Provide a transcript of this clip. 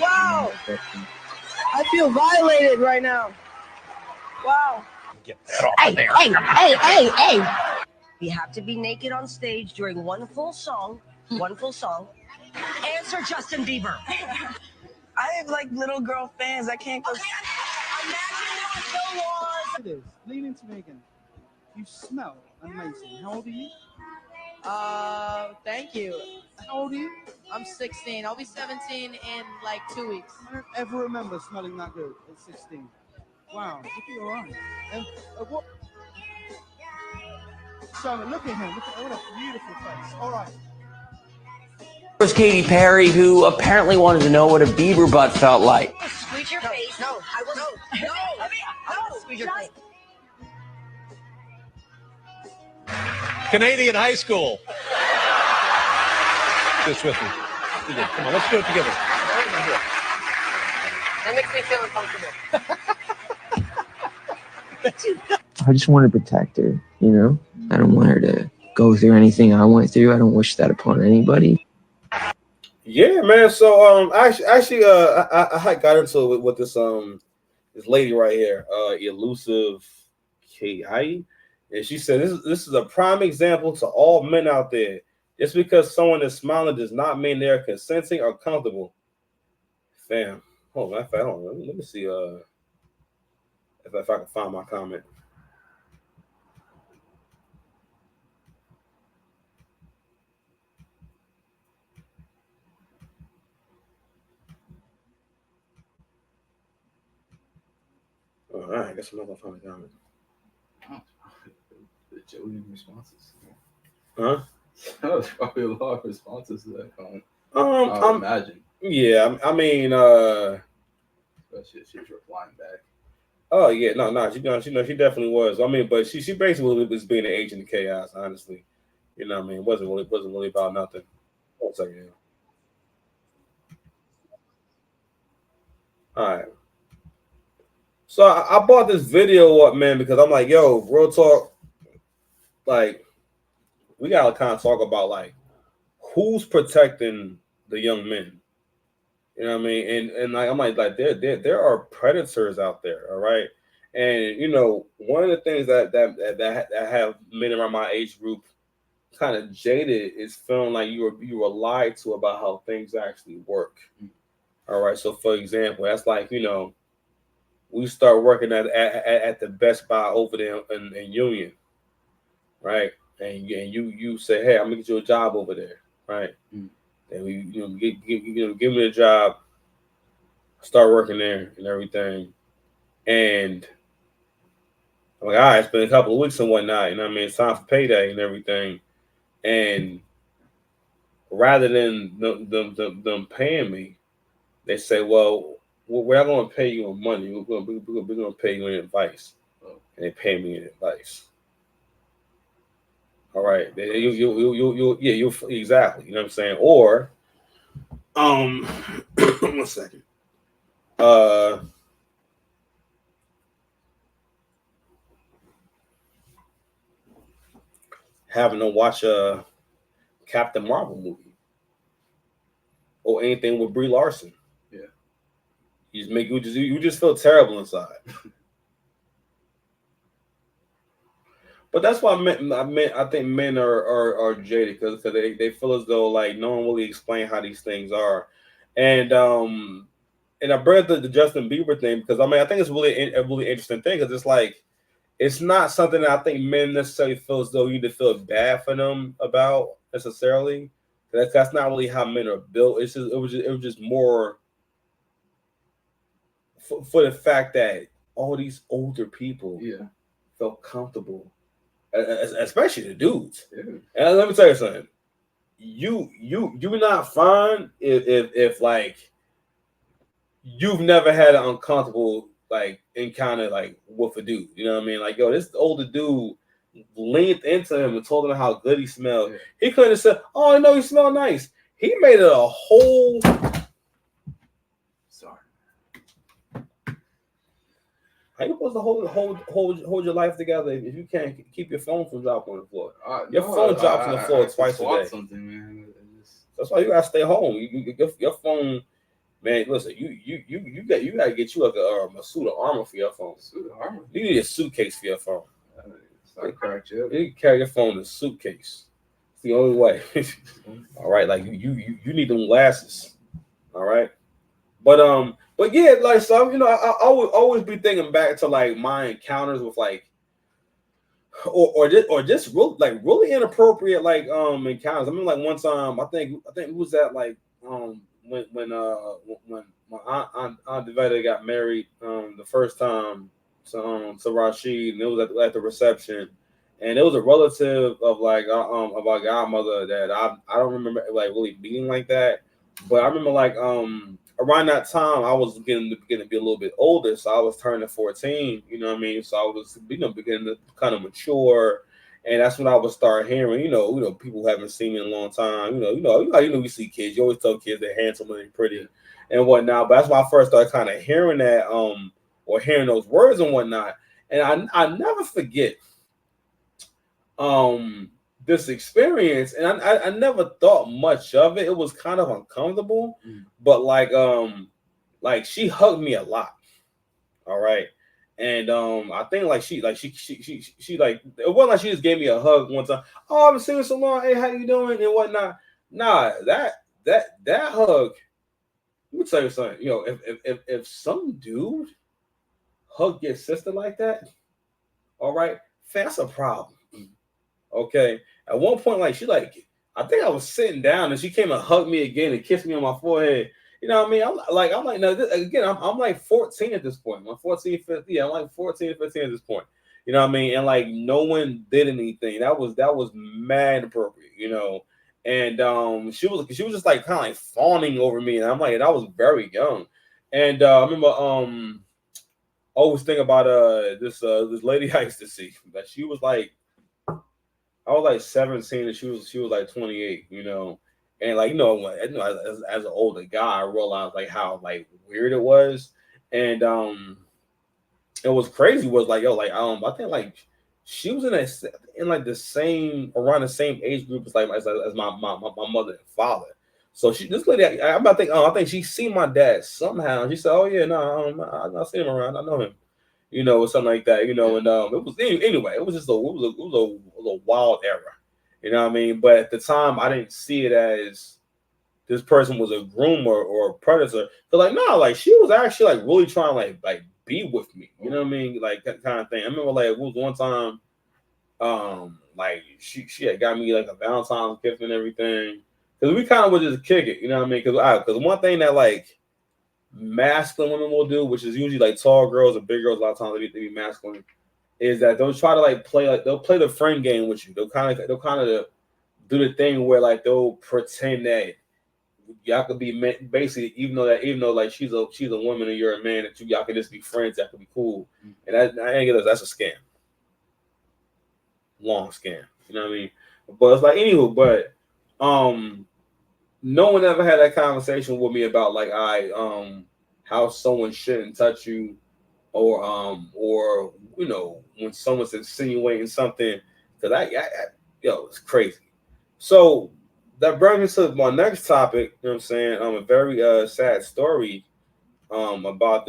Wow. I feel violated right now. Wow. Hey. We have to be naked on stage during one full song. Answer Justin Bieber. I have like little girl fans. I can't go. Okay, It is. Lean into me again. You smell amazing. How old are you? Thank you. How old are you? I'm 16. I'll be 17 in like 2 weeks. I don't ever remember smelling that good at 16. Wow, look at your eyes. And what? So look at him. Look at what a beautiful face. All right. Was Katy Perry, who apparently wanted to know what a Bieber butt felt like. Squeeze your face. No, I will. No. Squeeze your face. Canadian high school. This with me. Come on, let's do it together. That makes me feel uncomfortable. I just want to protect her, you know? I don't want her to go through anything I went through. I don't wish that upon anybody. Yeah, man. So I got into it with this lady right here, Elusive Ki, and she said this is a prime example to all men out there. Just because someone is smiling does not mean they're consenting or comfortable. Fam, hold on, let me see if I can find my comment. All right, I guess I'm not gonna find a comment. The Joey responses. Huh? There's probably a lot of responses to that comment. I imagine. Yeah, I mean, Especially if she's replying back. Oh yeah, no, she definitely was. I mean, but she basically was being an agent of chaos, honestly. You know what I mean? It wasn't really about nothing. One second. All right. So I bought this video up, man, because I'm like, yo, real talk, like, we gotta kind of talk about like who's protecting the young men. You know what I mean? And like I'm like there are predators out there, all right. And you know, one of the things that have men around my age group kind of jaded is feeling like you were lied to about how things actually work. All right. So for example, that's like, you know, we start working at the Best Buy over there in Union, right? And you say, hey, I'm gonna get you a job over there, right? And we give me a job, start working there and everything, and I'm like, all right, it's been a couple of weeks and whatnot, you know what I mean? It's time for payday and everything, and rather than them paying me, they say, well, we're not going to pay you in money. We're going to pay you in advice, and they pay me in advice. All right, you exactly. You know what I'm saying? Or, 1 second. Having to watch a Captain Marvel movie or anything with Brie Larson. Yeah, you just feel terrible inside. But that's why I think men are jaded because they feel as though like no one really explain how these things are, and I brought the Justin Bieber thing because I mean I think it's a really interesting thing because it's like it's not something that I think men necessarily feel as though you need to feel bad for them about necessarily. That's not really how men are built. It was just more for the fact that all these older people felt comfortable. Especially the dudes. Yeah. And let me tell you something. You're not fine if like you've never had an uncomfortable like encounter like with a dude. You know what I mean? Like, yo, this older dude leaned into him and told him how good he smelled. Yeah. He couldn't have said, "Oh, I know you smell nice." He made it a whole. Sorry. How you supposed to hold your life together if you can't keep your phone from dropping on the floor? Your phone drops on the floor twice a day. Something, man. That's why you gotta stay home. Your phone, man. Listen, you gotta get you like a suit of armor for your phone. Suit of armor. You need a suitcase for your phone. It's not cracked yet. You can carry your phone in a suitcase. It's the only way. All right, like you need them glasses. All right, but yeah, like so, I would always be thinking back to like my encounters with like, or just really inappropriate like encounters. I mean, like one time, I think it was at like when my aunt Devetta got married the first time to Rashid, and it was at the reception, and it was a relative of our godmother that I don't remember like really being like that, but I remember like around that time I was beginning to be a little bit older, so I was turning 14, you know what I mean? So I was beginning to kind of mature. And that's when I would start hearing, people who haven't seen me in a long time. We see kids. You always tell kids they're handsome and they're pretty and whatnot. But that's when I first started kind of hearing that, or hearing those words and whatnot. And I never forget this experience. And I never thought much of it. It was kind of uncomfortable, but like she hugged me a lot. All right. And I think like she like it wasn't like she just gave me a hug one time. Oh, I've been seeing you so long. Hey, how you doing and whatnot? Nah, that hug. Let me tell you something. If some dude hug your sister like that, all right, that's a problem. Okay. At one point, like I think I was sitting down and she came and hugged me again and kissed me on my forehead. You know what I mean? I'm like, no, again, I'm like 14 at this point. I'm 14, 15. Yeah, I'm like 14, 15 at this point. You know what I mean? And like no one did anything. That was mad appropriate, And she was just like kind of like fawning over me. And I'm like, and I was very young. And I remember always think about this lady I used to see that she was like, I was like 17 and she was like 28, And like, as an older guy, I realized like how like weird it was. And it was crazy was like, I think like she was in like the same around the same age group as my mother and father. So this lady, I think she seen my dad somehow. She said, "Oh yeah, no, I seen him around. I know him." Or something like that, and it was anyway. It was just a wild era, you know what I mean? But at the time, I didn't see it as this person was a groomer or a predator. So like, no, like she was actually like really trying to like be with me, you know what I mean? Like that kind of thing. I remember like it was one time, like she had got me like a Valentine's gift and everything because we kind of would just kick it, you know what I mean? Because one thing that like masculine women will do, which is usually like tall girls or big girls, a lot of times they be masculine, is that they'll try to like they'll play the friend game with you. They'll kind of do the thing where like they'll pretend that y'all could be basically even though like she's a woman and you're a man, that y'all can just be friends, that could be cool. And I ain't get that's a scam. Long scam. You know what I mean? But it's like anywho, but no one ever had that conversation with me about like how someone shouldn't touch you or when someone's insinuating something, because it's crazy. So that brings me to my next topic. You know what I'm saying? A very sad story about this.